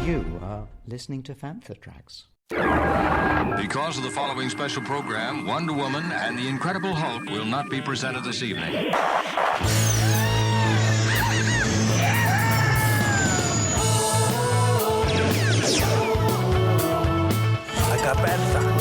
You are listening to Fantha Tracks. Because of the following special program, Wonder Woman and the Incredible Hulk will not be presented this evening. I got Fantha.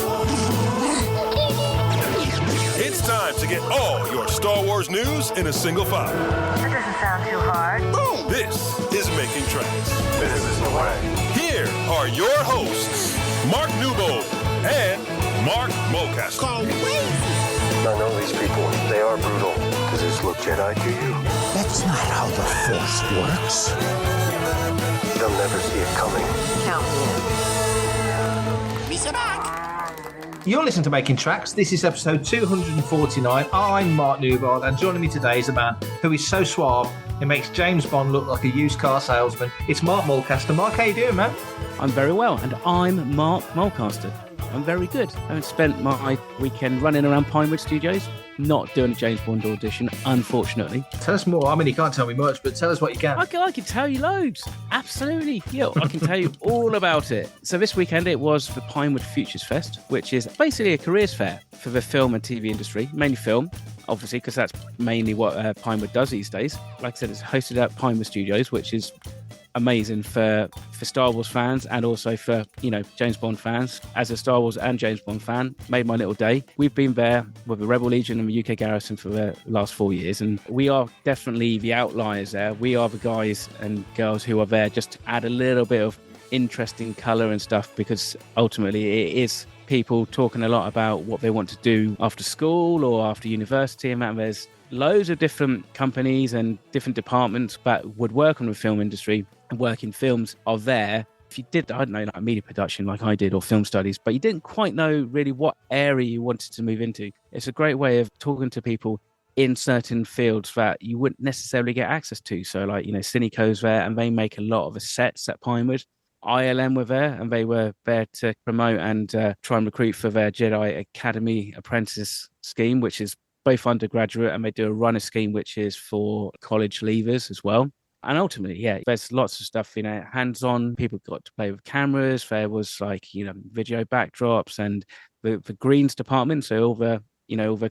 It's time to get all your Star Wars news in a single file. That doesn't sound too hard. Boom! This is Making Tracks. This is the way. Here are your hosts, Mark Newbold and Mark Mulcaster. I know these people. They are brutal. Does this look Jedi to you? That's not how the Force works. They'll never see it coming. Count me in. You're listening to Making Tracks. This is episode 249. I'm Mark Newbold, and joining me today is a man who is so suave it makes James Bond look like a used car salesman. It's Mark Mulcaster. Mark, how you doing, man? I'm very well, and I'm Mark Mulcaster. I'm very good. I spent my weekend running around Pinewood Studios, not doing a James Bond audition, unfortunately. Tell us more. I mean, you can't tell me much, but tell us what you can. I can tell you loads. Absolutely. Yeah, I can tell you all about it. So this weekend it was the Pinewood Futures Fest, which is basically a careers fair for the film and TV industry, mainly film, obviously, because that's mainly what Pinewood does these days. Like I said, it's hosted at Pinewood Studios, which is amazing for Star Wars fans and also for, James Bond fans. As a Star Wars and James Bond fan, made my little day. We've been there with the Rebel Legion and the UK Garrison for the last 4 years, and we are definitely the outliers there. We are the guys and girls who are there just to add a little bit of interesting colour and stuff, because ultimately it is people talking a lot about what they want to do after school or after university, and there's loads of different companies and different departments that would work on the film industry and work in films are there. If you did, I don't know, like media production like I did, or film studies, but you didn't quite know really what area you wanted to move into, it's a great way of talking to people in certain fields that you wouldn't necessarily get access to. So like, Cineco's there, and they make a lot of the sets at Pinewood. ILM were there, and they were there to promote and try and recruit for their Jedi Academy apprentice scheme, which is both undergraduate, and they do a runner scheme, which is for college leavers as well. And ultimately, yeah, there's lots of stuff, hands-on. People got to play with cameras. There was video backdrops and the greens department. So all the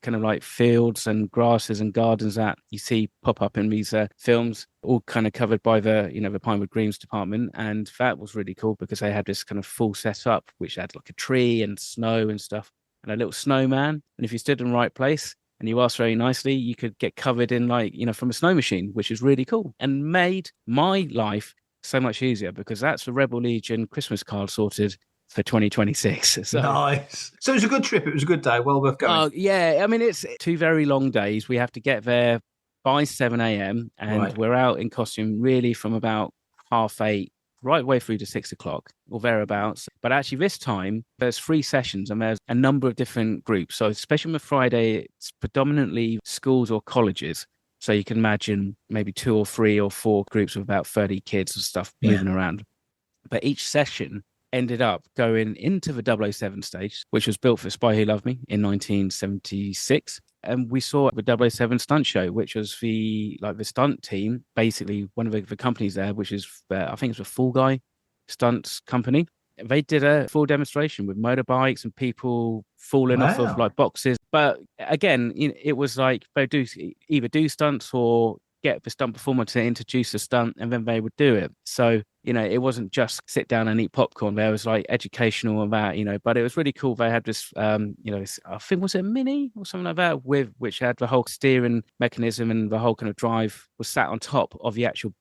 kind of like fields and grasses and gardens that you see pop up in these films, all kind of covered by the Pinewood Greens department. And that was really cool because they had this kind of full setup, which had like a tree and snow and stuff and a little snowman. And if you stood in the right place and you asked very nicely, you could get covered in from a snow machine, which is really cool and made my life so much easier, because that's the Rebel Legion Christmas card sorted for 2026. So. Nice. So it was a good trip. It was a good day. Well worth going. Oh, yeah. I mean, it's 2 very long days. We have to get there by 7 a.m. and Right. We're out in costume really from about 8:30 right way through to 6 o'clock or thereabouts. But actually this time there's 3 sessions and there's a number of different groups. So especially on the Friday, it's predominantly schools or colleges. So you can imagine maybe 2 or 3 or 4 groups of about 30 kids and stuff moving around. But each session ended up going into the 007 stage, which was built for Spy Who Loved Me in 1976. And we saw the 007 stunt show, which was the stunt team, basically one of the companies there, which is, I think it's a Full Guy stunts company. They did a full demonstration with motorbikes and people falling off of boxes. But again, it was like they either do stunts or get the stunt performer to introduce a stunt and then they would do it. So, it wasn't just sit down and eat popcorn. There was educational about, but it was really cool. They had this, I think, was it a Mini or something like that, which had the whole steering mechanism and the whole kind of drive was sat on top of the actual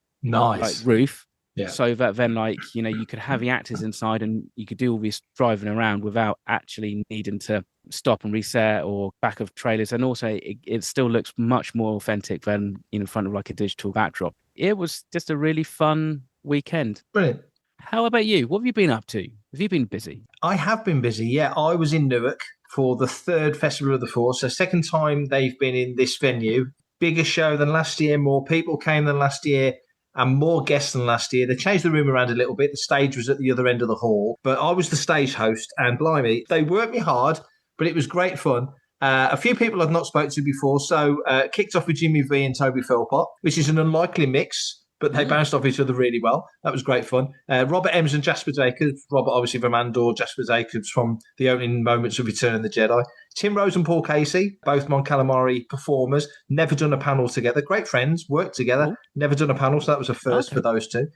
roof. Yeah. So that then you could have the actors inside and you could do all this driving around without actually needing to stop and reset or back of trailers. And also it still looks much more authentic than in front of a digital backdrop. It was just a really fun weekend. Brilliant. How about you? What have you been up to? Have you been busy? I have been busy. Yeah, I was in Newark for the 3rd Festival of the Force. So 2nd time they've been in this venue. Bigger show than last year. More people came than last year. And more guests than last year. They changed the room around a little bit. The stage was at the other end of the hall, but I was the stage host, and blimey, they worked me hard, but it was great fun. A few people I've not spoken to before, so kicked off with Jimmy V and Toby Philpott, which is an unlikely mix but they bounced off each other really well. That was great fun. Robert Ems and Jasper Jacobs. Robert, obviously, from Andor. Jasper Jacobs from the opening moments of Return of the Jedi. Tim Rose and Paul Casey, both Mon Calamari performers. Never done a panel together. Great friends, worked together. Never done a panel, so that was a first for those two.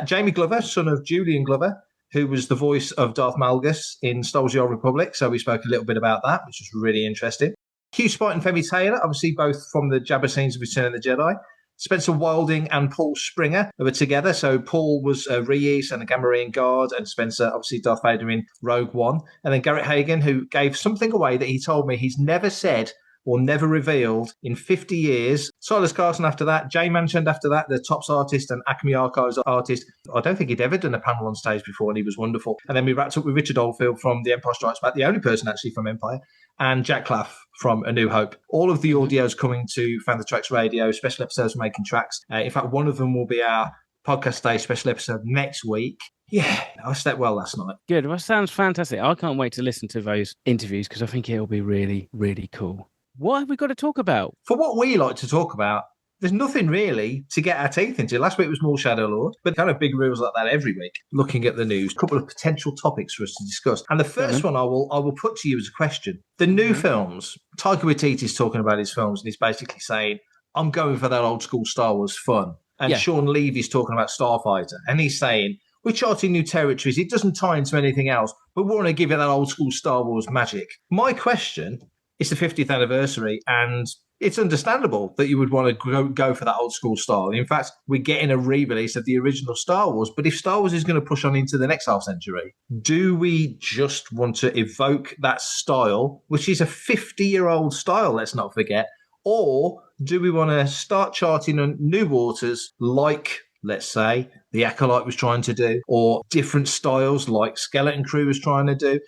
Jamie Glover, son of Julian Glover, who was the voice of Darth Malgus in Star Wars: The Old Republic. So we spoke a little bit about that, which was really interesting. Hugh Spite and Femi Taylor, obviously both from the Jabba scenes of Return of the Jedi. Spencer Wilding and Paul Springer were together. So Paul was Reese and a Gamorrean guard, and Spencer, obviously Darth Vader in Rogue One. And then Garrett Hagen, who gave something away that he told me he's never said or never revealed in 50 years. Silas Carson after that, Jay Manchand after that, the Tops artist and Acme Archives artist. I don't think he'd ever done a panel on stage before, and he was wonderful. And then we wrapped up with Richard Oldfield from The Empire Strikes Back, the only person actually from Empire, and Jack Claff from A New Hope. All of the audios coming to Fantha Tracks Radio, special episodes Making Tracks. In fact, one of them will be our podcast day special episode next week. Yeah, I slept well last night. Good. Well, sounds fantastic. I can't wait to listen to those interviews because I think it'll be really, really cool. What have we got to talk about? For what we like to talk about, there's nothing really to get our teeth into. Last week was more Shadow Lord, but kind of big reels like that every week. Looking at the news, a couple of potential topics for us to discuss. And the first one I will put to you as a question. The new films, Taika Waititi's talking about his films, and he's basically saying, I'm going for that old school Star Wars fun. And Sean Levy's talking about Starfighter, and he's saying, we're charting new territories. It doesn't tie into anything else, but we want to give it that old school Star Wars magic. My question, it's the 50th anniversary, and it's understandable that you would want to go for that old school style. In fact, we're getting a re-release of the original Star Wars, but if Star Wars is going to push on into the next half century, do we just want to evoke that style, which is a 50-year-old style, let's not forget, or do we want to start charting on new waters like, let's say, The Acolyte was trying to do, or different styles like Skeleton Crew was trying to do?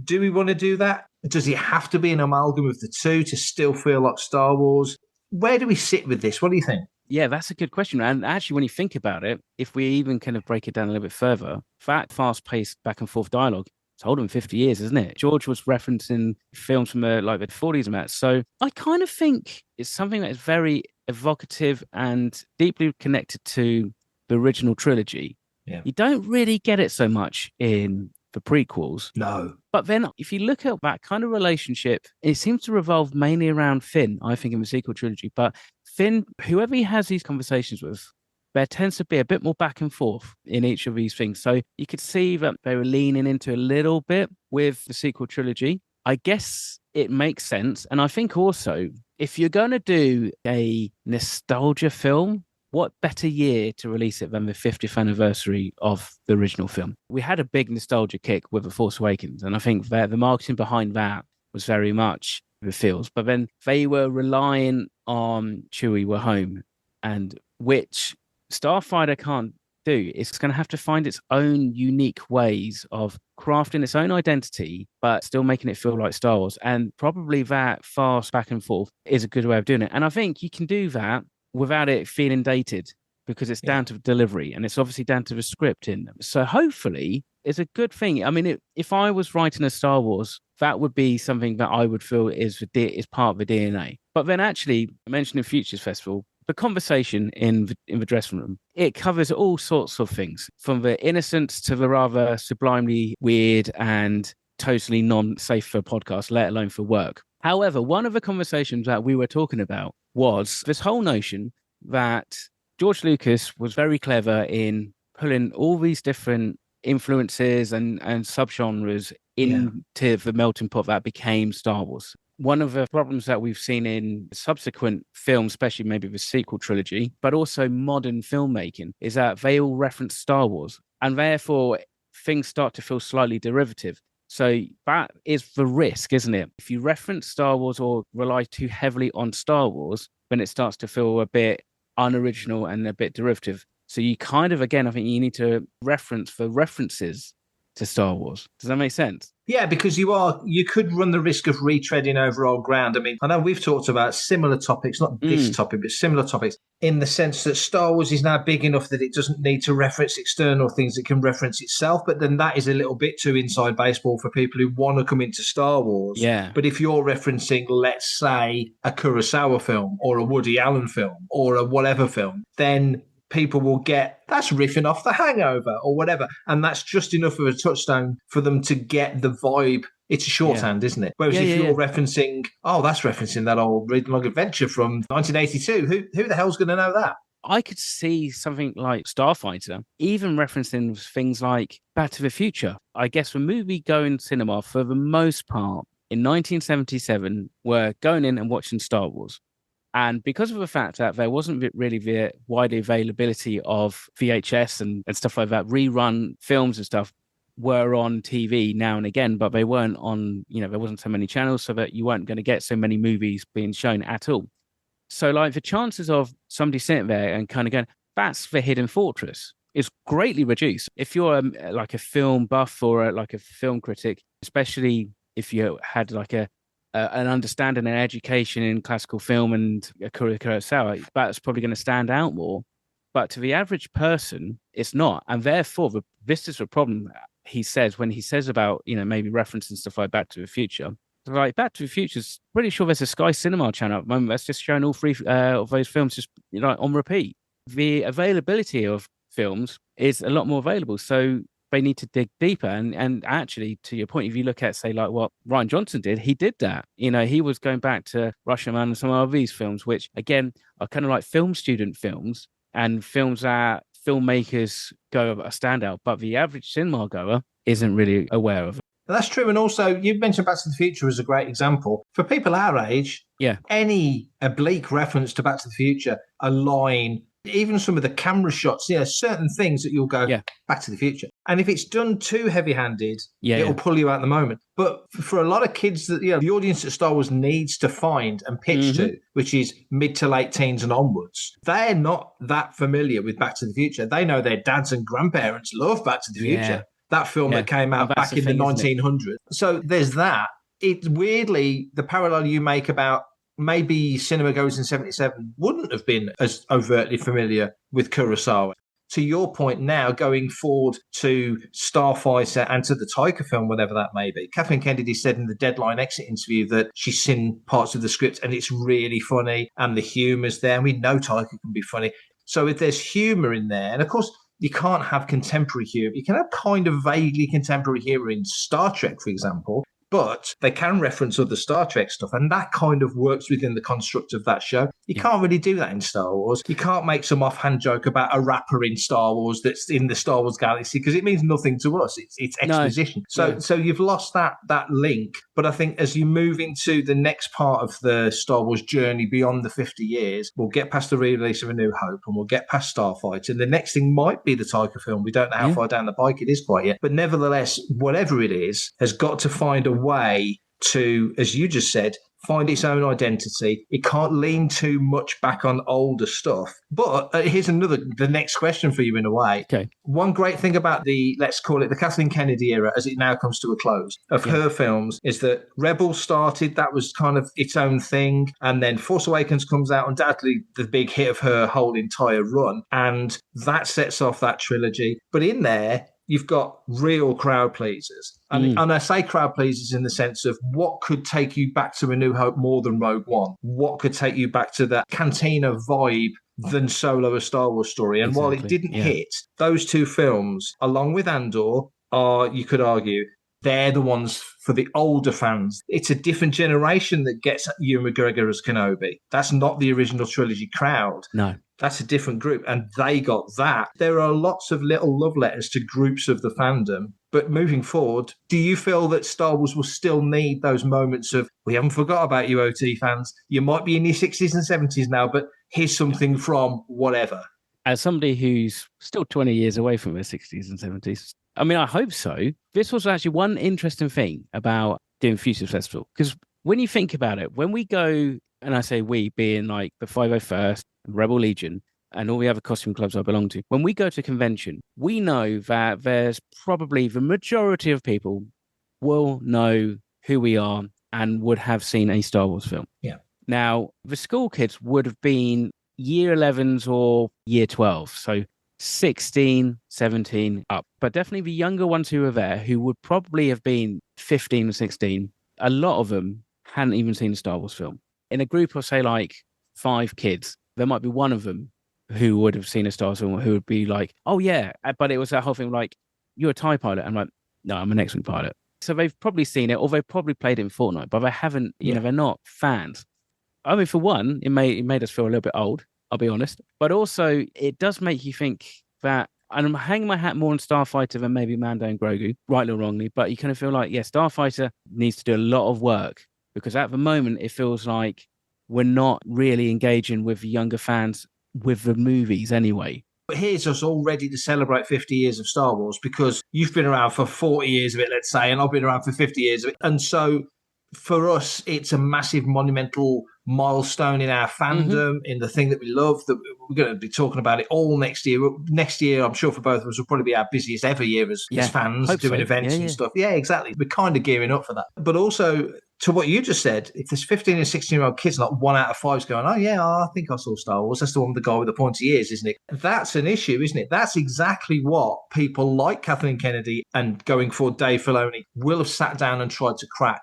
Do we want to do that? Does it have to be an amalgam of the two to still feel like Star Wars? Where do we sit with this? What do you think? Yeah, that's a good question. And actually, when you think about it, if we even kind of break it down a little bit further, that fast-paced back and forth dialogue, it's older than 50 years, isn't it? George was referencing films from like the 40s and that. So I kind of think it's something that is very evocative and deeply connected to the original trilogy. Yeah. You don't really get it so much in the prequels. No. But then if you look at that kind of relationship, it seems to revolve mainly around Finn, I think, in the sequel trilogy. But Finn, whoever he has these conversations with, there tends to be a bit more back and forth in each of these things. So you could see that they were leaning into a little bit with the sequel trilogy. I guess it makes sense. And I think also, if you're going to do a nostalgia film, what better year to release it than the 50th anniversary of the original film? We had a big nostalgia kick with The Force Awakens, and I think that the marketing behind that was very much the feels. But then they were relying on Chewie We're Home, and which Starfighter can't do. It's going to have to find its own unique ways of crafting its own identity, but still making it feel like Star Wars. And probably that fast back and forth is a good way of doing it. And I think you can do that without it feeling dated, because it's down to the delivery, and it's obviously down to the script in them. So hopefully it's a good thing. I mean, if I was writing a Star Wars, that would be something that I would feel is part of the DNA. But then actually, mentioning Futures Festival, the conversation in the dressing room, it covers all sorts of things, from the innocence to the rather sublimely weird and totally non-safe for a podcast, let alone for work. However, one of the conversations that we were talking about was this whole notion that George Lucas was very clever in pulling all these different influences and subgenres into the melting pot that became Star Wars. One of the problems that we've seen in subsequent films, especially maybe the sequel trilogy, but also modern filmmaking, is that they all reference Star Wars, and therefore things start to feel slightly derivative. So that is the risk, isn't it? If you reference Star Wars or rely too heavily on Star Wars, then it starts to feel a bit unoriginal and a bit derivative. So you kind of, again, I think you need to reference the references to Star Wars. Does that make sense? Yeah, because you could run the risk of retreading over old ground. I mean, I know we've talked about similar topics, not this topic, but similar topics, in the sense that Star Wars is now big enough that it doesn't need to reference external things, it can reference itself. But then that is a little bit too inside baseball for people who want to come into Star Wars. Yeah. But if you're referencing, let's say, a Kurosawa film or a Woody Allen film or a whatever film, then people will get, that's riffing off The Hangover or whatever. And that's just enough of a touchstone for them to get the vibe. It's a shorthand, isn't it? Whereas if you're referencing, that's referencing that old Read Log Adventure from 1982, who the hell's going to know that? I could see something like Starfighter, even referencing things like Back to the Future. I guess the movie-going cinema, for the most part, in 1977, were going in and watching Star Wars. And because of the fact that there wasn't really the wide availability of VHS and stuff like that, rerun films and stuff were on TV now and again, but they weren't on, there wasn't so many channels, so that you weren't going to get so many movies being shown at all. So like the chances of somebody sitting there and kind of going, that's the hidden fortress, is greatly reduced. If you're like a film buff or like a film critic, especially if you had like an understanding and education in classical film and Akira Kurosawa, that's probably going to stand out more. But to the average person, it's not. And therefore, this is the problem he says when he says about, maybe referencing stuff like Back to the Future. Like Back to the Future's pretty sure there's a Sky Cinema channel at the moment that's just showing all three of those films just on repeat. The availability of films is a lot more available. So they need to dig deeper. And actually, to your point, if you look at, say, like what Rian Johnson did, he did that. He was going back to Russian Man and some of these films, which, again, are kind of like film student films and films that filmmakers go a standout, but the average cinema goer isn't really aware of it. That's true. And also, you mentioned Back to the Future as a great example. For people our age, any oblique reference to Back to the Future, a line, even some of the camera shots, certain things that you'll go, Back to the Future. And if it's done too heavy-handed, it'll pull you out the moment. But for a lot of kids, that the audience that Star Wars needs to find and pitch to, which is mid to late teens and onwards, they're not that familiar with Back to the Future. They know their dads and grandparents love Back to the Future. That film that came out back in the 1900s. So there's that. It's weirdly, the parallel you make about maybe cinema goers in 77 wouldn't have been as overtly familiar with Kurosawa. To your point now, going forward to Starfighter and to the Taika film, whatever that may be, Kathleen Kennedy said in the Deadline exit interview that she's seen parts of the script and it's really funny and the humour's there. And we know Taika can be funny. So if there's humour in there, and of course, you can't have contemporary humour. You can have kind of vaguely contemporary humour in Star Trek, for example, but they can reference other Star Trek stuff, and that kind of works within the construct of that show. You can't really do that in Star Wars. You can't make some offhand joke about a rapper in Star Wars that's in the Star Wars galaxy because it means nothing to us. It's exposition. So you've lost that link. But I think as you move into the next part of the Star Wars journey beyond the 50 years, we'll get past the re-release of A New Hope and we'll get past Starfighter. And the next thing might be the Taika film. We don't know how far down the pike it is quite yet. But nevertheless, whatever it is, has got to find a way to, as you just said, find its own identity. It can't lean too much back on older stuff. But here's the next question for you in a way. Okay. One great thing about let's call it the Kathleen Kennedy era, as it now comes to a close, of her films, is that Rebels started, that was kind of its own thing. And then Force Awakens comes out, undoubtedly the big hit of her whole entire run. And that sets off that trilogy. But in there, you've got real crowd pleasers. And I say crowd pleasers in the sense of what could take you back to A New Hope more than Rogue One? What could take you back to that cantina vibe than Solo, a Star Wars story? And while it didn't hit, those two films, along with Andor, are, you could argue, they're the ones for the older fans. It's a different generation that gets Ewan McGregor as Kenobi. That's not the original trilogy crowd. No. That's a different group, and they got that. There are lots of little love letters to groups of the fandom. But moving forward, do you feel that Star Wars will still need those moments of, we haven't forgot about you, OT fans. You might be in your 60s and 70s now, but here's something from whatever. As somebody who's still 20 years away from their 60s and 70s, I mean, I hope so. This was actually one interesting thing about doing Futures Festival, because when you think about it, when we go, and I say we, being like the 501st, Rebel Legion, and all the other costume clubs I belong to, when we go to convention, we know that there's probably the majority of people will know who we are and would have seen a Star Wars film. Yeah. Now, the school kids would have been year 11s or year 12, so 16, 17 up. But definitely the younger ones who were there, who would probably have been 15 or 16, a lot of them hadn't even seen a Star Wars film. In a group of, say, like 5 kids, there might be one of them who would have seen a Star Wars film who would be like, oh yeah, but it was that whole thing like, you're a TIE pilot. I'm like, no, I'm an X-Wing pilot. So they've probably seen it, or they've probably played it in Fortnite, but they haven't, you know, they're not fans. I mean, for one, it made us feel a little bit old, I'll be honest. But also, it does make you think that, and I'm hanging my hat more on Starfighter than maybe Mando and Grogu, rightly or wrongly, but you kind of feel like, yeah, Starfighter needs to do a lot of work, because at the moment, it feels like we're not really engaging with younger fans with the movies anyway. But here's us all ready to celebrate 50 years of Star Wars, because you've been around for 40 years of it, let's say, and I've been around for 50 years of it. And so for us, it's a massive monumental milestone in our fandom, in the thing that we love, that we're going to be talking about it all next year. Next year, I'm sure for both of us, will probably be our busiest ever year as fans, doing events and stuff. Yeah, exactly. We're kind of gearing up for that. But also, to what you just said, if there's 15 and 16-year-old kids, like 1 out of 5 is going, oh, yeah, I think I saw Star Wars. That's the one with the guy with the pointy ears, isn't it? That's an issue, isn't it? That's exactly what people like Kathleen Kennedy and going forward Dave Filoni will have sat down and tried to crack.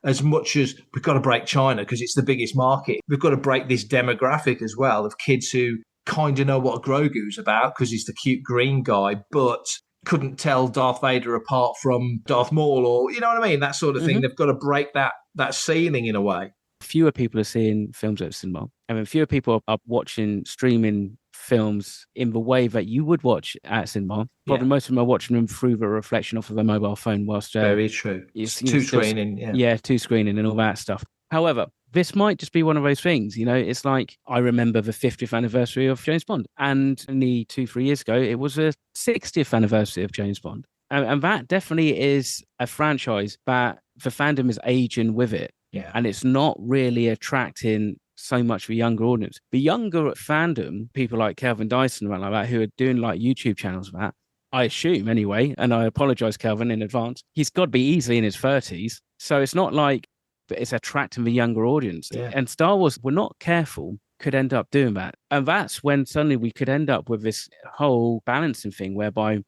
As much as we've got to break China because it's the biggest market, we've got to break this demographic as well of kids who kind of know what Grogu's about because he's the cute green guy, but couldn't tell Darth Vader apart from Darth Maul, or, you know what I mean? That sort of thing. They've got to break that ceiling in a way. Fewer people are seeing films at the cinema. I mean, fewer people are watching streaming films in the way that you would watch at cinema. Probably most of them are watching them through the reflection off of a mobile phone whilst... Very true. It's two-screening, two-screening and all that stuff. However, this might just be one of those things, you know, it's like, I remember the 50th anniversary of James Bond, and only 2-3 years ago, it was a 60th anniversary of James Bond. And that definitely is a franchise that the fandom is aging with it. Yeah. And it's not really attracting so much of a younger audience. The younger fandom, people like Kelvin Dyson and like that, who are doing like YouTube channels for that, I assume anyway, and I apologize, Kelvin, in advance, he's got to be easily in his 30s. So it's not like it's attracting the younger audience. Yeah. And Star Wars, we're not careful, could end up doing that. And that's when suddenly we could end up with this whole balancing thing whereby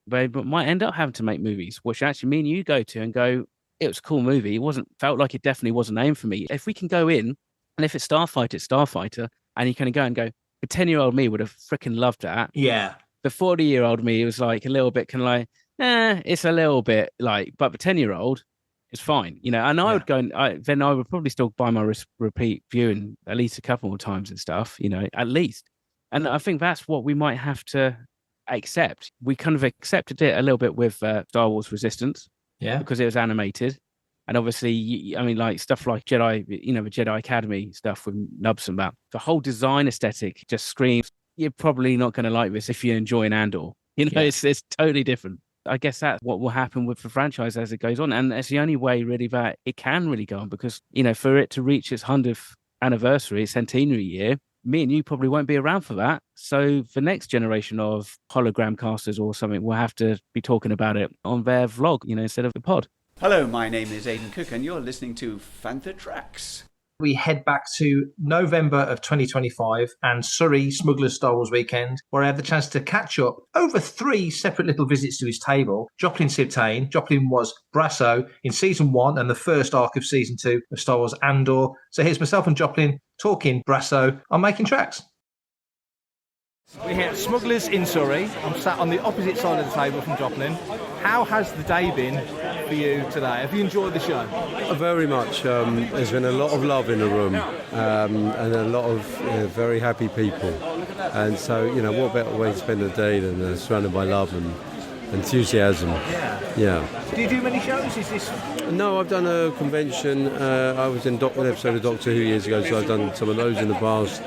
they might end up having to make movies, which actually me and you go to and go, it was a cool movie. It felt like it definitely wasn't aimed for me. If we can go in, and if it's Starfighter, it's Starfighter, and you kind of go and go, the 10-year-old me would have freaking loved that. Yeah. The 40-year-old me, it was like a little bit kind of like, it's a little bit like, but the 10-year-old is fine, you know. And I would go and then I would probably still buy my repeat viewing at least a couple more times and stuff, you know, at least. And I think that's what we might have to accept. We kind of accepted it a little bit with Star Wars Resistance. Yeah. Because it was animated. And obviously, I mean, like stuff like Jedi, you know, the Jedi Academy stuff with Nubs and that. The whole design aesthetic just screams, you're probably not going to like this if you enjoy an Andor. You know, it's totally different. I guess that's what will happen with the franchise as it goes on. And it's the only way really that it can really go on, because, you know, for it to reach its 100th anniversary, centenary year, me and you probably won't be around for that. So the next generation of hologram casters or something will have to be talking about it on their vlog, you know, instead of the pod. Hello, my name is Aidan Cook, and you're listening to Fantha Tracks. We head back to November of 2025 and Surrey Smugglers Star Wars Weekend, where I had the chance to catch up over 3 separate little visits to his table. Joplin Sibtain. Joplin was Brasso in Season 1 and the first arc of Season 2 of Star Wars Andor. So here's myself and Joplin talking Brasso on Making Tracks. We're here at Smugglers in Surrey. I'm sat on the opposite side of the table from Joplin. How has the day been for you today? Have you enjoyed the show? Very much. There's been a lot of love in the room and a lot of very happy people. And so, you know, what better way to spend the day than surrounded by love and enthusiasm. Yeah. Do you do many shows? Is this... No, I've done a convention. I was in an episode of Doctor Who years ago, so I've done some of those in the past.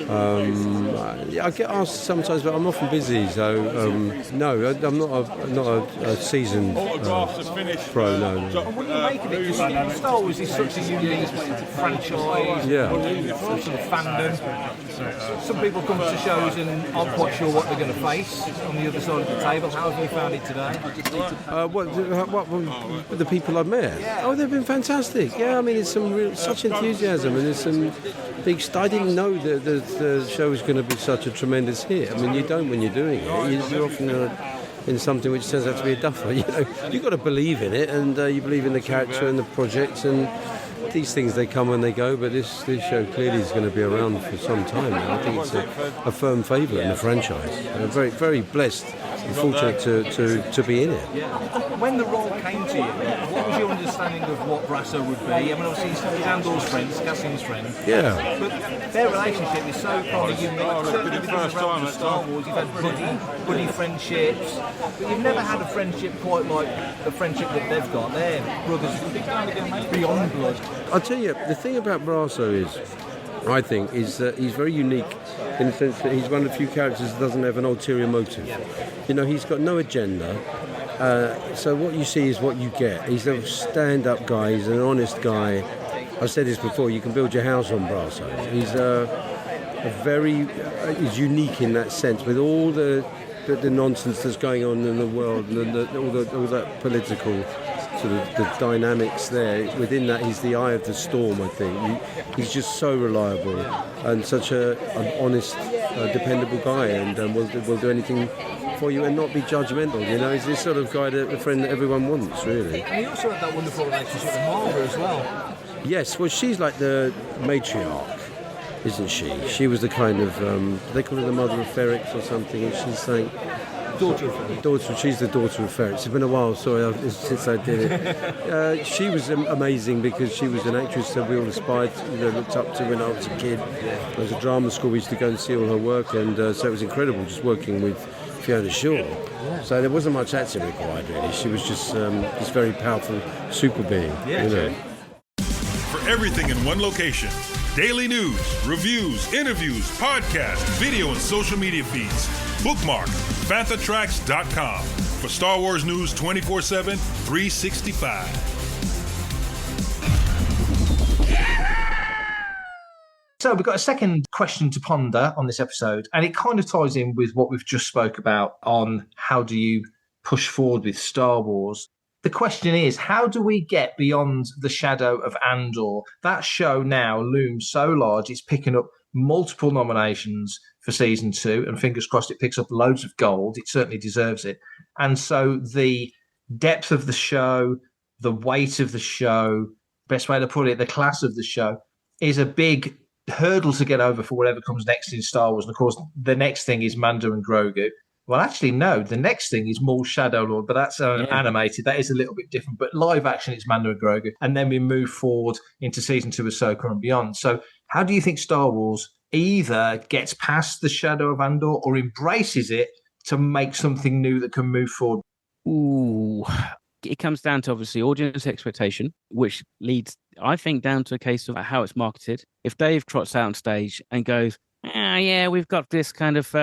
I get asked sometimes, but I'm often busy, so no, I'm not a seasoned pro. No. And what do you make of it? Because Star Wars is such a unique franchise, sort of fandom. Some people come to shows and aren't quite sure what they're going to face on the other side of the table. How have you found it today? What the people I've met? Oh, they've been fantastic. Yeah, I mean, it's such enthusiasm, and there's some big. I didn't know that the show was going to be such a tremendous hit. I mean, you don't when you're doing it. You're often in something which turns out to be a duffer. You know, you've got to believe in it, and you believe in the character and the project, and these things, they come and they go, but this show clearly is going to be around for some time now. I think it's a firm favourite in the franchise. I'm very, very blessed and fortunate to be in it. When the role came to you, what was your understanding of what Brasso would be? I mean, obviously he's Andor's friend, Cassian's friend. Yeah. But their relationship is so kind of unique. Certainly within the realms of Star Wars, you've had buddy friendships, but you've never had a friendship quite like the friendship that they've got. They're brothers beyond blood. I'll tell you, the thing about Brasso I think, is that he's very unique in the sense that he's one of the few characters that doesn't have an ulterior motive. You know, he's got no agenda. So what you see is what you get. He's a stand-up guy. He's an honest guy. I've said this before. You can build your house on Brasso. He's he's unique in that sense, with all the nonsense that's going on in the world and all that political sort of the dynamics there. Within that, he's the eye of the storm, I think. He's just so reliable and such an honest, dependable guy, and will do anything for you and not be judgmental. You know, he's this sort of guy, a friend that everyone wants, really. And he also had that wonderful relationship with Marva as well. Yes, well, she's like the matriarch, isn't she? She was the kind of, they call her the mother of ferrets or something, and she's like... She's the daughter of ferrets. It's been a while, since I did it. She was amazing because she was an actress that we all aspired to, looked up to when I was a kid. There was a drama school, we used to go and see all her work, and so it was incredible just working with Fiona Shaw. So there wasn't much acting required, really. She was just this very powerful super being. For everything in one location, daily news, reviews, interviews, podcasts, video, and social media feeds. Bookmark FanthaTracks.com for Star Wars news 24/7, 365. So we've got a second question to ponder on this episode, and it kind of ties in with what we've just spoke about on how do you push forward with Star Wars. The question is, how do we get beyond the shadow of Andor? That show now looms so large, it's picking up multiple nominations for season 2, and fingers crossed it picks up loads of gold. It certainly deserves it. And so the depth of the show, the weight of the show, best way to put it, the class of the show, is a big hurdle to get over for whatever comes next in Star Wars. And of course, the next thing is Mando and Grogu. Well, actually, no. The next thing is Maul's Shadow Lord, but that's animated. That is a little bit different. But live action, it's Mando and Grogu. And then we move forward into season 2 of Ahsoka and beyond. So how do you think Star Wars either gets past the shadow of Andor or embraces it to make something new that can move forward? Ooh, it comes down to obviously audience expectation, which leads, I think, down to a case of how it's marketed. If Dave trots out on stage and goes, yeah, we've got this kind of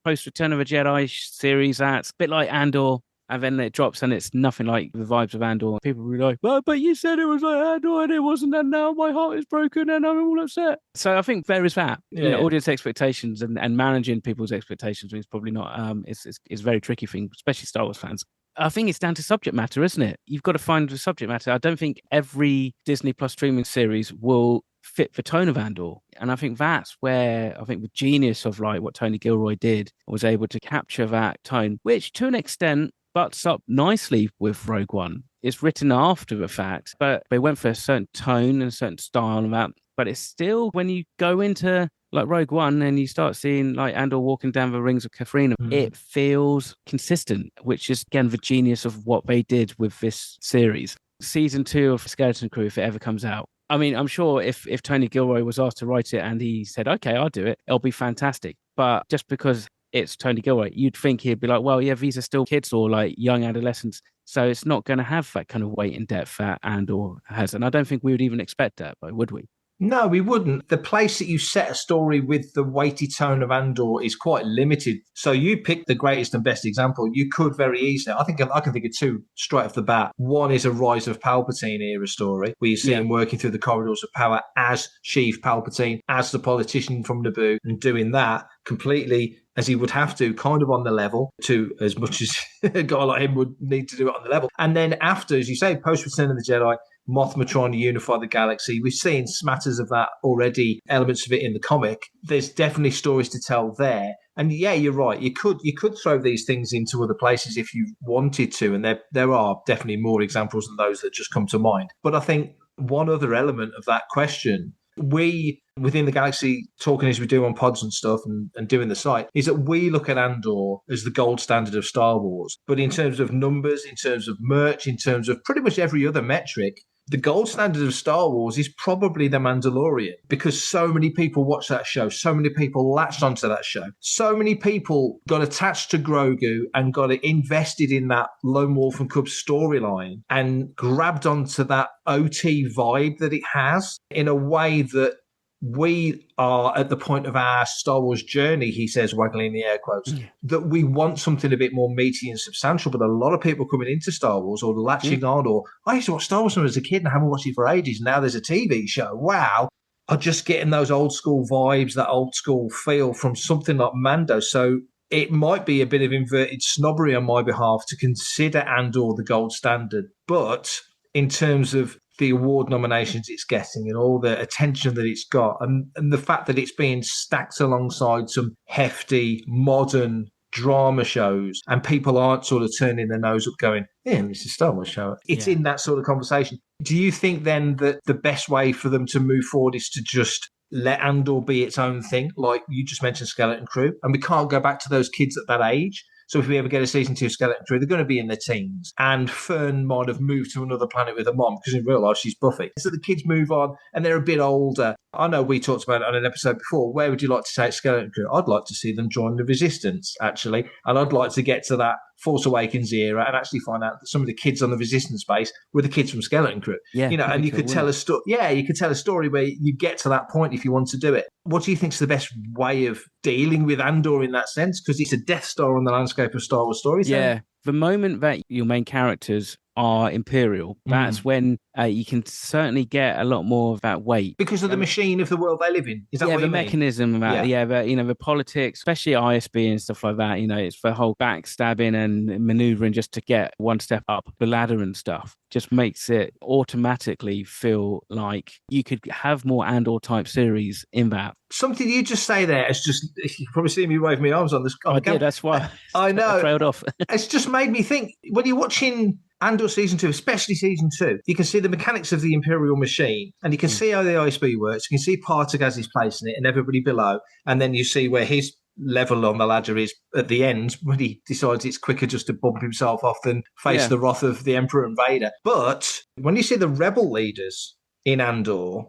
post-Return of a Jedi series that's a bit like Andor, and then it drops and it's nothing like the vibes of Andor. People will be like, well, but you said it was like Andor and it wasn't, and now my heart is broken and I'm all upset. So I think there is that. Yeah. You know, audience expectations and managing people's expectations is probably not, it's a very tricky thing, especially Star Wars fans. I think it's down to subject matter, isn't it? You've got to find the subject matter. I don't think every Disney Plus streaming series will fit the tone of Andor. And I think that's where I think the genius of like what Tony Gilroy did was able to capture that tone, which to an extent butts up nicely with Rogue One. It's written after the fact, but they went for a certain tone and a certain style and that. But it's still, when you go into like Rogue One and you start seeing like Andor walking down the rings of Kathrina, it feels consistent, which is again the genius of what they did with this series. Season 2 of Skeleton Crew, if it ever comes out. I mean, I'm sure if Tony Gilroy was asked to write it and he said, okay, I'll do it, it'll be fantastic. But just because it's Tony Gilroy, you'd think he'd be like, well, yeah, these are still kids or like young adolescents. So it's not going to have that kind of weight and depth that Andor has. And I don't think we would even expect that, would we? No, we wouldn't. The place that you set a story with the weighty tone of Andor is quite limited. So you picked the greatest and best example. You could very easily. I can think of 2 straight off the bat. One is a Rise of Palpatine era story where you see him working through the corridors of power as Sheev Palpatine, as the politician from Naboo, and doing that completely as he would have to, kind of on the level, to as much as a guy like him would need to do it on the level. And then after, as you say, post-Return of the Jedi, Mothma trying to unify the galaxy. We've seen smatters of that already, elements of it in the comic. There's definitely stories to tell there. And yeah, you're right. You could throw these things into other places if you wanted to. And there are definitely more examples than those that just come to mind. But I think one other element of that question. We, within the Galaxy, talking as we do on pods and stuff and doing the site, is that we look at Andor as the gold standard of Star Wars. But in terms of numbers, in terms of merch, in terms of pretty much every other metric, the gold standard of Star Wars is probably The Mandalorian, because so many people watch that show, so many people latched onto that show, so many people got attached to Grogu and got invested in that Lone Wolf and Cub storyline and grabbed onto that OT vibe that it has in a way that we are at the point of our Star Wars journey, he says, waggling the air quotes, that we want something a bit more meaty and substantial. But a lot of people coming into Star Wars or latching on, or I used to watch Star Wars when I was a kid and I haven't watched it for ages. Now there's a TV show. Wow. Are just getting those old school vibes, that old school feel from something like Mando. So it might be a bit of inverted snobbery on my behalf to consider Andor the gold standard. But in terms of the award nominations it's getting and all the attention that it's got, and the fact that it's being stacked alongside some hefty, modern drama shows, and people aren't sort of turning their nose up going, yeah, this is a Star Wars show. It's in that sort of conversation. Do you think then that the best way for them to move forward is to just let Andor be its own thing, like you just mentioned Skeleton Crew, and we can't go back to those kids at that age? So if we ever get a season 2 Skeleton Crew, they're going to be in their teens. And Fern might have moved to another planet with her mom, because in real life she's Buffy. So the kids move on and they're a bit older. I know we talked about it on an episode before. Where would you like to take Skeleton Crew? I'd like to see them join the Resistance, actually. And I'd like to get to that Force Awakens era and actually find out that some of the kids on the Resistance base were the kids from Skeleton Crew. Yeah, and you could tell a story. Yeah, you could tell a story where you get to that point if you want to do it. What do you think is the best way of dealing with Andor in that sense? Because it's a Death Star on the landscape of Star Wars stories. Yeah, the moment that your main characters are Imperial, that's when you can certainly get a lot more of that weight. Because of the machine of the world they live in. Is that what you the mean? mechanism about the politics, especially ISB and stuff like that, it's the whole backstabbing and maneuvering just to get one step up the ladder and stuff. Just makes it automatically feel like you could have more Andor type series in that. Something you just say there is just, you can probably see me wave my arms on this. I did, that's why. I know. I trailed off. It's just made me think, when you're watching Andor Season 2, especially Season 2, you can see the mechanics of the Imperial machine, and you can see how the ISB works. You can see Partag as he's placing it and everybody below, and then you see where his level on the ladder is at the end when he decides it's quicker just to bump himself off than face the wrath of the Emperor and Vader. But when you see the rebel leaders in Andor,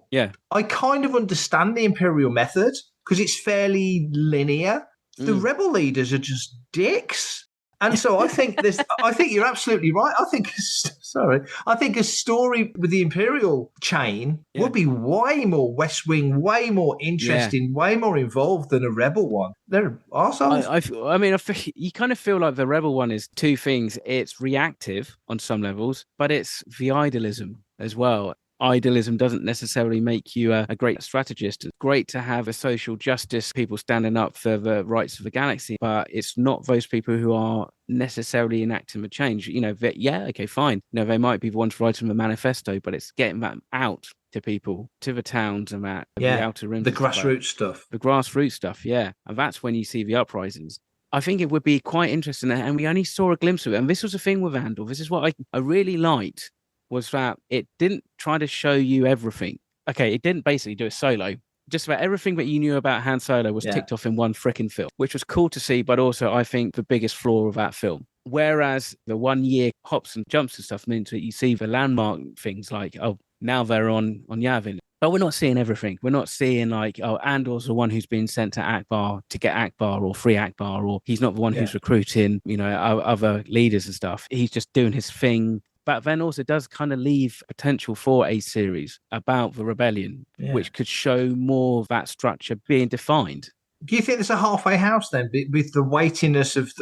I kind of understand the Imperial method because it's fairly linear. The rebel leaders are just dicks. And so I think I think you're absolutely right. I think a story with the Imperial chain would be way more West Wing, way more interesting, way more involved than a Rebel one. They're arseholes. I mean, you kind of feel like the Rebel one is two things. It's reactive on some levels, but it's the idealism as well. Idealism doesn't necessarily make you a great strategist. It's great to have a social justice, people standing up for the rights of the galaxy, but it's not those people who are necessarily enacting the change. Okay, fine. They might be the ones writing the manifesto, but it's getting that out to people, to the towns and that, the outer rims. The grassroots stuff. The grassroots stuff, yeah. And that's when you see the uprisings. I think it would be quite interesting, and we only saw a glimpse of it. And this was the thing with Andor. This is what I really liked, was that it didn't try to show you everything. Okay, it didn't basically do a solo. Just about everything that you knew about Han Solo was ticked off in one frickin' film, which was cool to see, but also I think the biggest flaw of that film. Whereas the 1 year hops and jumps and stuff means that you see the landmark things like, oh, now they're on Yavin. But we're not seeing everything. We're not seeing like, oh, Andor's the one who's been sent to Akbar to get Akbar or free Akbar, or he's not the one who's recruiting, other leaders and stuff. He's just doing his thing. But then also does kind of leave potential for a series about the rebellion, which could show more of that structure being defined. Do you think there's a halfway house then, with the weightiness of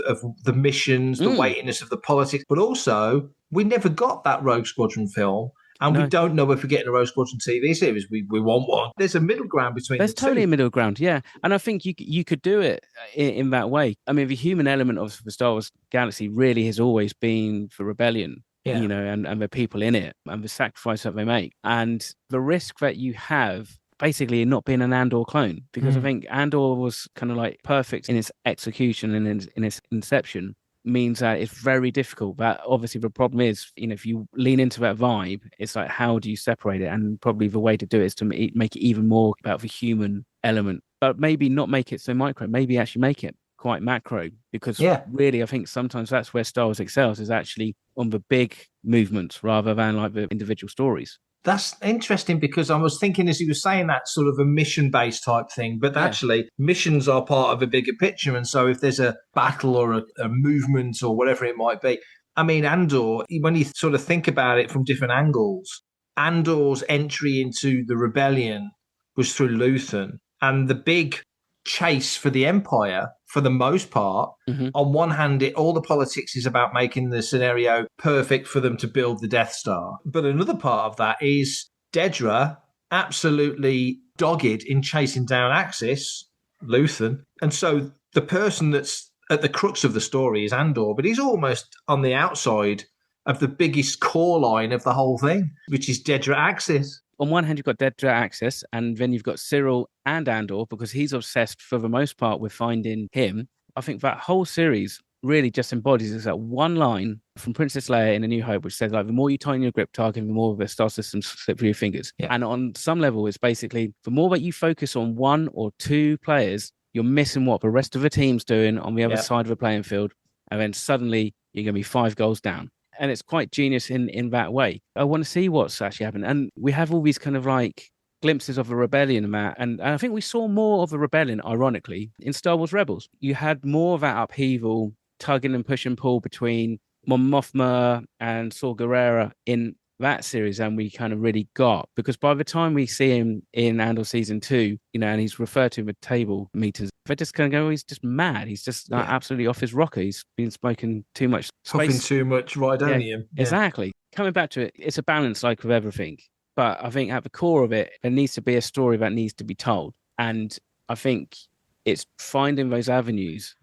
the missions, the weightiness of the politics, but also we never got that Rogue Squadron film, and we don't know if we're getting a Rogue Squadron TV series. We want one. There's a middle ground between There's the totally two. a middle ground, yeah. And I think you could do it in that way. I mean, the human element of the Star Wars galaxy really has always been the rebellion. Yeah. And the people in it and the sacrifice that they make. And the risk that you have basically in not being an Andor clone, because I think Andor was kind of like perfect in its execution and in its inception. means that it's very difficult. But obviously the problem is, if you lean into that vibe, it's like, how do you separate it? And probably the way to do it is to make it even more about the human element, but maybe not make it so micro, maybe actually make it quite macro, because really I think sometimes that's where Star Wars excels, is actually on the big movements rather than like the individual stories. That's interesting, because I was thinking as he was saying that sort of a mission-based type thing, but actually missions are part of a bigger picture. And so if there's a battle or a movement or whatever it might be, I mean, Andor, when you sort of think about it from different angles, Andor's entry into the rebellion was through Luthen, and the big chase for the Empire, for the most part, on one hand, all the politics is about making the scenario perfect for them to build the Death Star. But another part of that is Dedra absolutely dogged in chasing down Axis, Luthen. And so the person that's at the crux of the story is Andor, but he's almost on the outside of the biggest core line of the whole thing, which is Dedra Axis. On one hand, you've got Dedra Axis, and then you've got Cyril and Andor, because he's obsessed for the most part with finding him. I think that whole series really just embodies that one line from Princess Leia in A New Hope, which says, like, the more you tighten your grip target, the more of the star systems slip through your fingers. Yeah. And on some level, it's basically the more that you focus on one or two players, you're missing what the rest of the team's doing on the other side of the playing field. And then suddenly you're going to be 5 goals down. And it's quite genius in that way. I want to see what's actually happened. And we have all these kind of like glimpses of a rebellion in that. And I think we saw more of a rebellion, ironically, in Star Wars Rebels. You had more of that upheaval, tugging and push and pull between Mon Mothma and Saw Gerrera in that series than we kind of really got. Because by the time we see him in Andor Season 2, and he's referred to with table meters, they're just kind of go, he's just mad. He's just absolutely off his rocker. He's been smoking too much Huffing too much Rhydonium. Yeah, exactly. Coming back to it, it's a balance like with everything. But I think at the core of it, there needs to be a story that needs to be told. And I think it's finding those avenues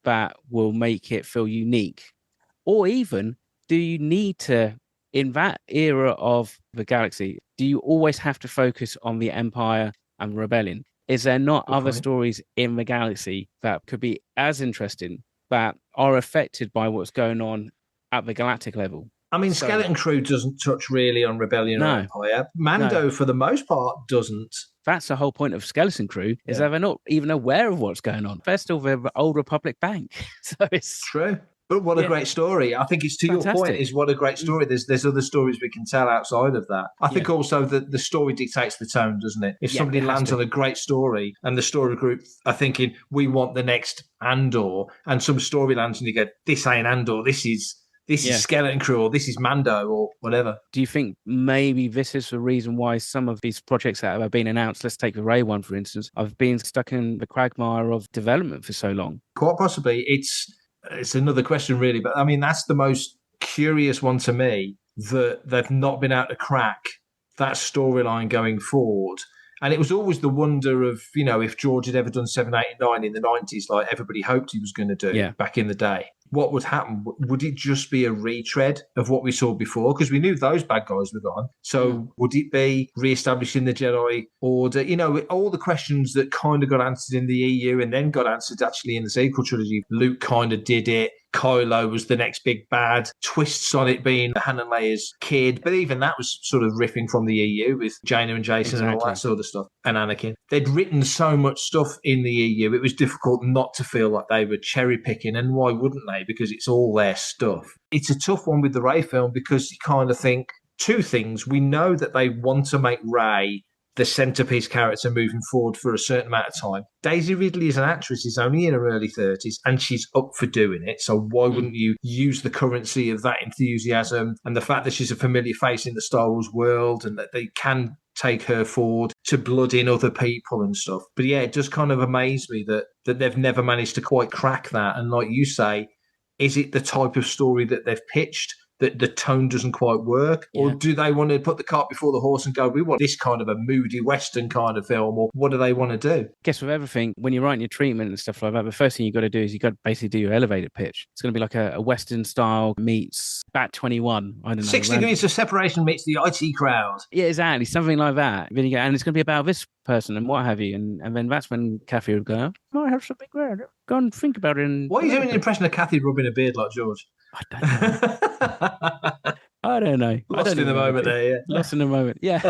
that will make it feel unique. Or even, do you need to, in that era of the galaxy, do you always have to focus on the Empire and Rebellion? Is there not other stories in the galaxy that could be as interesting, that are affected by what's going on at the galactic level? I mean, Skeleton Crew doesn't touch really on Rebellion or Empire. Mando, for the most part, doesn't. That's the whole point of Skeleton Crew, is that they're not even aware of what's going on. They're still the Old Republic bank. So it's true. But what a great story. I think it's to your point, is what a great story. There's other stories we can tell outside of that. I think also that the story dictates the tone, doesn't it? If somebody lands on a great story and the story group are thinking, we want the next Andor, and some story lands and you go, this ain't Andor, this is Skeleton Crew, or this is Mando, or whatever. Do you think maybe this is the reason why some of these projects that have been announced, let's take the Rey one, for instance, have been stuck in the quagmire of development for so long? Quite possibly. It's another question, really, but I mean, that's the most curious one to me, that they've not been able to crack that storyline going forward. And it was always the wonder of, if George had ever done 7, 8, and 9 in the 90s, like everybody hoped he was going to do back in the day. What would happen? Would it just be a retread of what we saw before? Because we knew those bad guys were gone. So would it be re-establishing the Jedi Order? All the questions that kind of got answered in the EU and then got answered actually in the sequel trilogy. Luke kind of did it. Kylo was the next big bad. Twists on it being Han and Leia's kid. But even that was sort of riffing from the EU with Jaina and Jason and all that sort of stuff. And Anakin. They'd written so much stuff in the EU, it was difficult not to feel like they were cherry picking. And why wouldn't they? Because it's all their stuff. It's a tough one with the Rey film, because you kind of think two things. We know that they want to make Rey the centerpiece character moving forward for a certain amount of time. Daisy Ridley as an actress is only in her early 30s and she's up for doing it. So why wouldn't you use the currency of that enthusiasm and the fact that she's a familiar face in the Star Wars world and that they can take her forward to blood in other people and stuff. But yeah, it just kind of amazed me that they've never managed to quite crack that. And like you say, is it the type of story that they've pitched? the tone doesn't quite work? Or do they want to put the cart before the horse and go, we want this kind of a moody Western kind of film? Or what do they want to do? I guess with everything, when you're writing your treatment and stuff like that, the first thing you've got to do is you've got to basically do your elevator pitch. It's going to be like a Western style meets Bat 21. I don't know. 6 degrees of separation meets the IT crowd. Yeah, exactly. Something like that. Then you go, and it's going to be about this person and what have you. And then that's when Kathy would go, oh, I have something there. Go and think about it. And why are you doing an impression of Kathy rubbing a beard like George? I don't know. Lost in the moment there, yeah. Lost in the moment, yeah.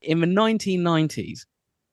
In the 1990s,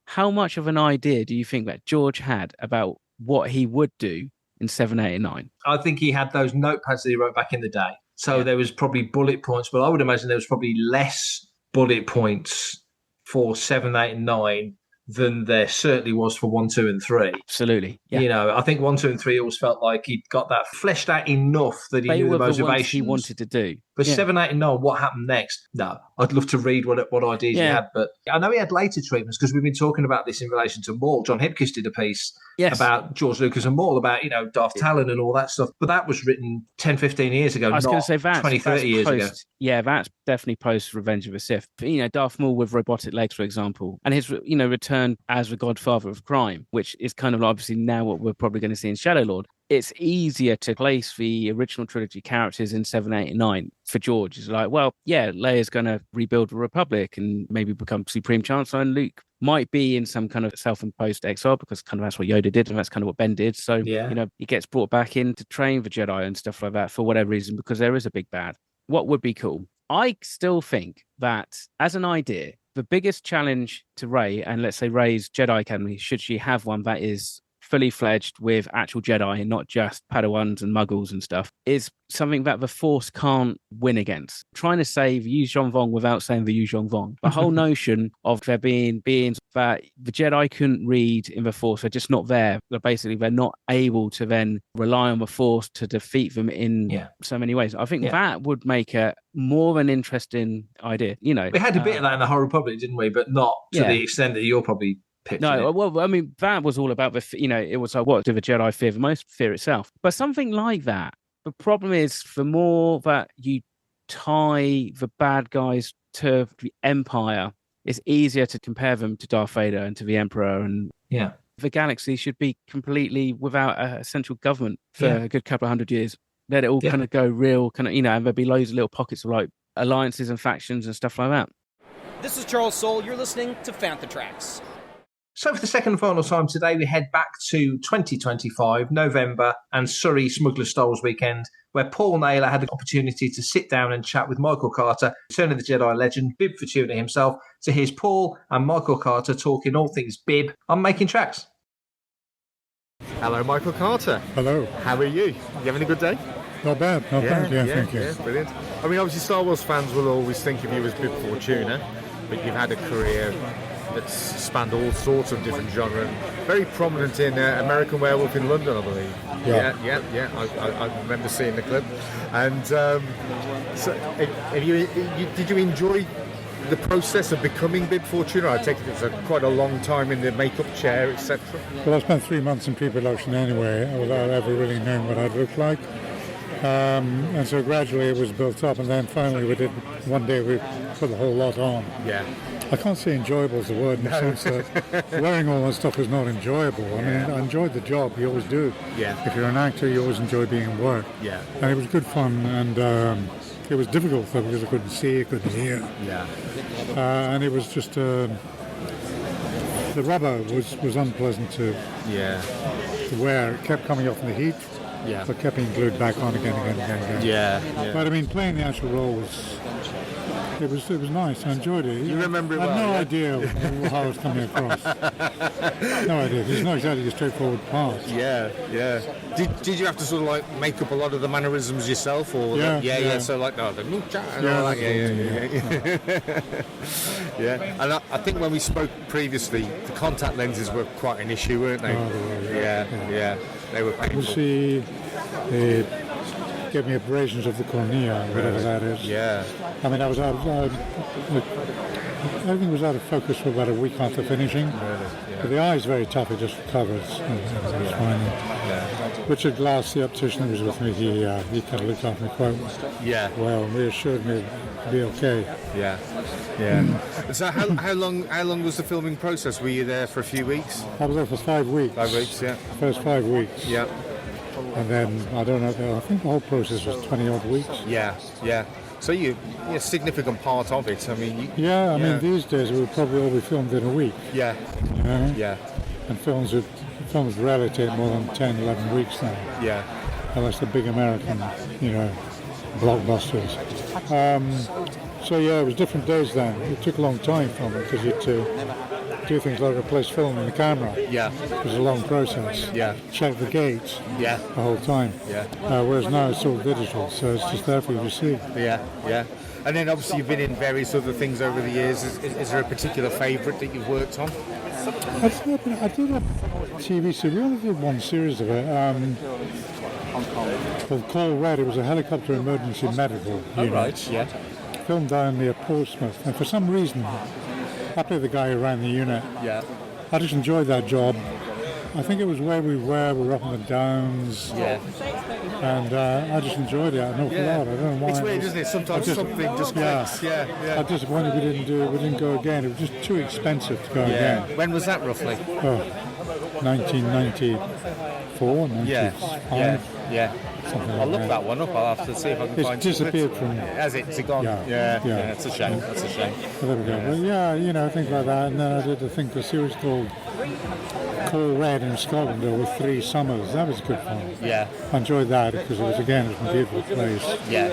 how much of an idea do you think that George had about what he would do in 7, 8, and 9? I think he had those notepads that he wrote back in the day. So there was probably bullet points, but I would imagine there was probably less bullet points for 7, 8, and 9 than there certainly was for 1, 2, and 3. Absolutely. Yeah. You know, I think 1, 2, and 3 always felt like he'd got that fleshed out enough that he knew the motivations he wanted to do. But 7, 8, and 9, what happened next? No, I'd love to read what ideas he had. But I know he had later treatments because we've been talking about this in relation to Maul. John Hipkiss did a piece about George Lucas and Maul, about, you know, Darth Talon and all that stuff. But that was written 10, 15 years ago, I was going to say that's 20, 30 years ago. Yeah, that's definitely post Revenge of the Sith. You know, Darth Maul with robotic legs, for example, and his, you know, return as the godfather of crime, which is kind of obviously now what we're probably going to see in Shadow Lord. It's easier to place the original trilogy characters in 7, 8, and 9 for George. It's like, well, yeah, Leia's going to rebuild the Republic and maybe become Supreme Chancellor, and Luke might be in some kind of self-imposed exile because kind of that's what Yoda did and that's kind of what Ben did. So, you know, he gets brought back in to train the Jedi and stuff like that for whatever reason, because there is a big bad. What would be cool? I still think that as an idea, the biggest challenge to Rey, and let's say Rey's Jedi Academy, should she have one that is fully fledged with actual Jedi and not just Padawans and Muggles and stuff, is something that the Force can't win against. Trying to save Yu Zhongvong without saying the Yu Zhongvong. The whole notion of there being beings that the Jedi couldn't read in the Force, they're just not there. They're not able to then rely on the Force to defeat them in so many ways. I think that would make a more of an interesting idea. You know, we had a bit of that in the High Republic, didn't we? But not to the extent that you're probably No, well, I mean, that was all about you know, it was like, what do the Jedi fear the most? Fear itself. But something like that, the problem is, the more that you tie the bad guys to the Empire, it's easier to compare them to Darth Vader and to the Emperor. And the galaxy should be completely without a central government for a good couple of 100 years. Let it all kind of go real, kind of, you know, and there'll be loads of little pockets of like alliances and factions and stuff like that. This is Charles Soule. You're listening to Fantha Tracks. So for the second and final time today, we head back to 2025, November, and Surrey Smuggler Stoles weekend, where Paul Naylor had the opportunity to sit down and chat with Michael Carter, Return of the Jedi legend, Bib Fortuna himself. So here's Paul and Michael Carter talking all things Bib on Making Tracks. Hello, Michael Carter. Hello. How are you? You having a good day? Not bad, not bad. Yeah, thank you. Yeah, brilliant. I mean, obviously, Star Wars fans will always think of you as Bib Fortuna, but you've had a career that's spanned all sorts of different genres. Very prominent in American Werewolf in London, I believe. Yeah. I remember seeing the clip. And so, did you enjoy the process of becoming Bib Fortuna? I take it it's quite a long time in the makeup chair, etc. Well, I spent 3 months in pre-production anyway, without ever really knowing what I'd look like. And so gradually it was built up, and then finally one day we put the whole lot on. Yeah. I can't say enjoyable is the word in the sense that wearing all that stuff was not enjoyable. I mean, I enjoyed the job, you always do. Yeah. If you're an actor, you always enjoy being in work. Yeah. And it was good fun, and it was difficult though because I couldn't see, I couldn't hear. Yeah. And it was just the rubber was unpleasant to wear. It kept coming off in the heat. Yeah. But kept being glued back on again. Yeah. But I mean, playing the actual role was nice. I enjoyed it. You remember it I had well, no idea how it was coming across. No idea. There's not exactly a straightforward part. Yeah. Did you have to sort of like make up a lot of the mannerisms yourself, or yeah. So like the mucha and all that. Yeah. And I think when we spoke previously, the contact lenses were quite an issue, weren't they? Oh, they were, Yeah. They were painful. It gave me abrasions of the cornea, whatever that is. Yeah. I mean, everything was out of focus for about a week after finishing. Really? Yeah. But the eye is very tough, it just recovers. It's fine. Richard Glass, the optician who was with me, he kind of looked after me quite well and reassured me to be okay. So how long was the filming process? Were you there for a few weeks? I was there for 5 weeks. 5 weeks, yeah. First 5 weeks. Yeah. And then, I don't know, I think the whole process was 20 odd weeks. Yeah. So you're a significant part of it. I mean, I mean, these days we would probably all be filmed in a week. Yeah. And films rarely take more than 10, 11 weeks now. Yeah. Unless the big American, blockbusters. So it was different days then. It took a long time from it because you had to do things like replace film in the camera. Yeah. It was a long process. Yeah. Check the gates. Yeah. The whole time. Yeah. Whereas now it's all digital, so it's just there for you to see. Yeah. And then obviously you've been in various other things over the years. Is there a particular favourite that you've worked on? I did a TV series. We only did one series of it. Called Call Red. It was a helicopter emergency medical unit. Right. Yeah. Filmed down near Portsmouth, and for some reason, I played the guy who ran the unit. Yeah. I just enjoyed that job. I think it was where we were up in the Downs. Yeah. And I just enjoyed it an awful lot. I don't know why. It's weird, isn't it? Sometimes something just clicks. Yeah. I'm disappointed we didn't go again. It was just too expensive to go again. When was that roughly? 1994, 95. Yeah. I'll look that one up. I'll have to see if I can find it. It's disappeared from... Has it? Is it gone? Yeah. It's a shame. It's a shame. Well, there we go. Well, things like that. And then I did a series called Call Red in Scotland with 3 summers. That was good fun. Yeah. I enjoyed that because it was a beautiful place. Yeah.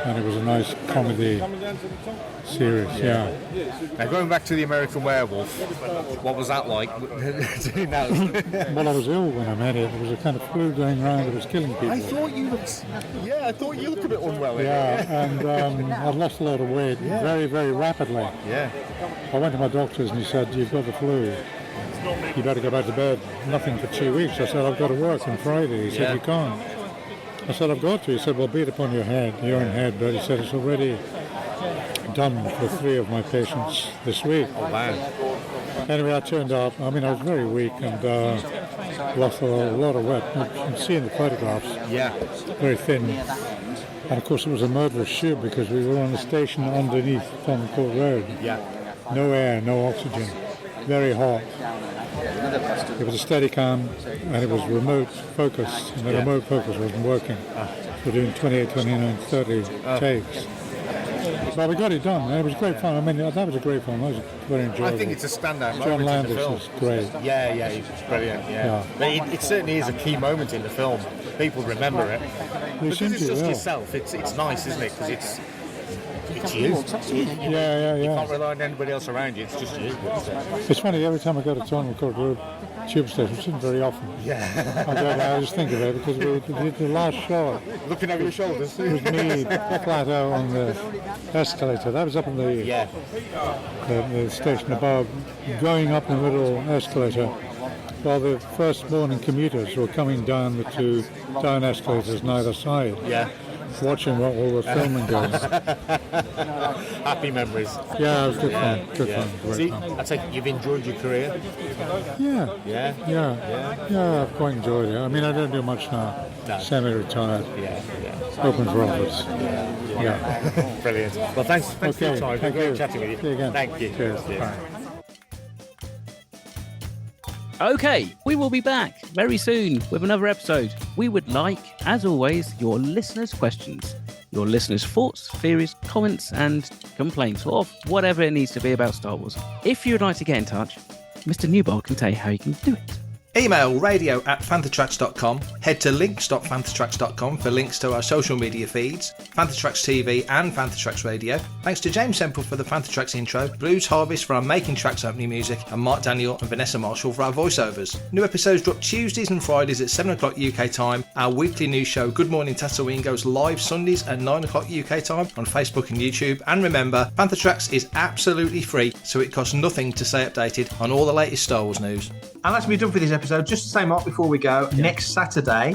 And it was a nice comedy series. Yeah. Now going back to the American Werewolf, what was that like? Doing that? Well, I was ill when I met it. There was a kind of flu going around that was killing people. I thought you looked a bit unwell. And I'd lost a lot of weight very, very rapidly. Yeah. I went to my doctors and he said, "You've got the flu. You better go back to bed." Nothing for 2 weeks. I said, "I've got to work on Friday." He said, "You can't." I said, "I've got to." He said, "Well, be it upon your own head." But he said, "It's already done for 3 of my patients this week." Oh, wow. Anyway, I turned up. I mean, I was very weak and lost a lot of weight. You can see in the photographs. Yeah. Very thin. And of course, it was a murderous shoot because we were on a station underneath Fantha Court Road. Yeah. No air, no oxygen. Very hot. It was a Steadicam and it was remote focused, and the remote focus wasn't working. We're doing 28, 29, 30 takes. But we got it done, and it was great fun. I mean, that was a great film. That was very enjoyable. I think it's a standout John moment Landis in the film. was great. Yeah, he's brilliant. Yeah. But it certainly is a key moment in the film. People remember it. Because it's just yourself. It's nice, isn't it? Because it's you. Yeah. You can't rely on anybody else around you. It's just you. It's funny, every time I go to Tottenham Court Road tube station, which isn't very often. Yeah. I just think of it because we did the last shot. Looking over your shoulders. It was me flat out on the escalator. That was up in the station above, going up the middle escalator, while the first morning commuters were coming down the 2 down escalators on either side. Yeah. Watching what all the filming goes. Happy memories. Yeah, it was good fun. Good fun. See, I take it you've enjoyed your career? Yeah, I've quite enjoyed it. I mean, I don't do much now. No. Semi-retired. Yeah. Open for office. Yeah. Brilliant. Well, thanks for your time. Thank you. Chatting with you. See you again. Thank you. Cheers. Bye. Okay, we will be back very soon with another episode. We would like, as always, your listeners' questions, your listeners' thoughts, theories, comments, and complaints, or whatever it needs to be about Star Wars. If you'd like to get in touch, Mr. Newbold can tell you how you can do it. Email radio@fanthatracks.com. Head to links.fanthatracks.com for links to our social media feeds, Fantha Tracks TV and Fantha Tracks Radio. Thanks to James Semple for the Fantha Tracks intro, Blues Harvest for our Making Tracks opening music, and Mark Daniel and Vanessa Marshall for our voiceovers. New episodes drop Tuesdays and Fridays at 7 o'clock UK time. Our weekly news show, Good Morning Tatooine, goes live Sundays at 9 o'clock UK time on Facebook and YouTube. And remember, Fantha Tracks is absolutely free, so it costs nothing to stay updated on all the latest Star Wars news. And that's me done for this episode. Just to say, Mark, before we go, next Saturday,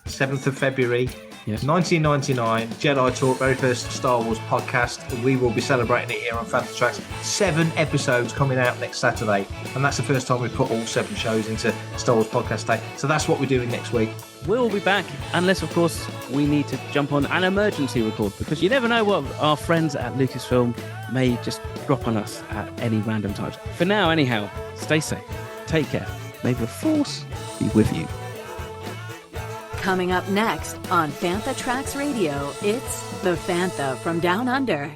7th of February, Yes. 1999, Jedi Talk, very first Star Wars podcast. We will be celebrating it here on Fantha Tracks. 7 episodes coming out next Saturday, and that's the first time we've put all 7 shows into Star Wars Podcast Day. So that's what we're doing next week. We'll be back, unless, of course, we need to jump on an emergency record, because you never know what our friends at Lucasfilm may just drop on us at any random times. For now, anyhow, stay safe, take care, may the Force be with you. Coming up next on Fantha Tracks Radio, it's The Fantha from Down Under.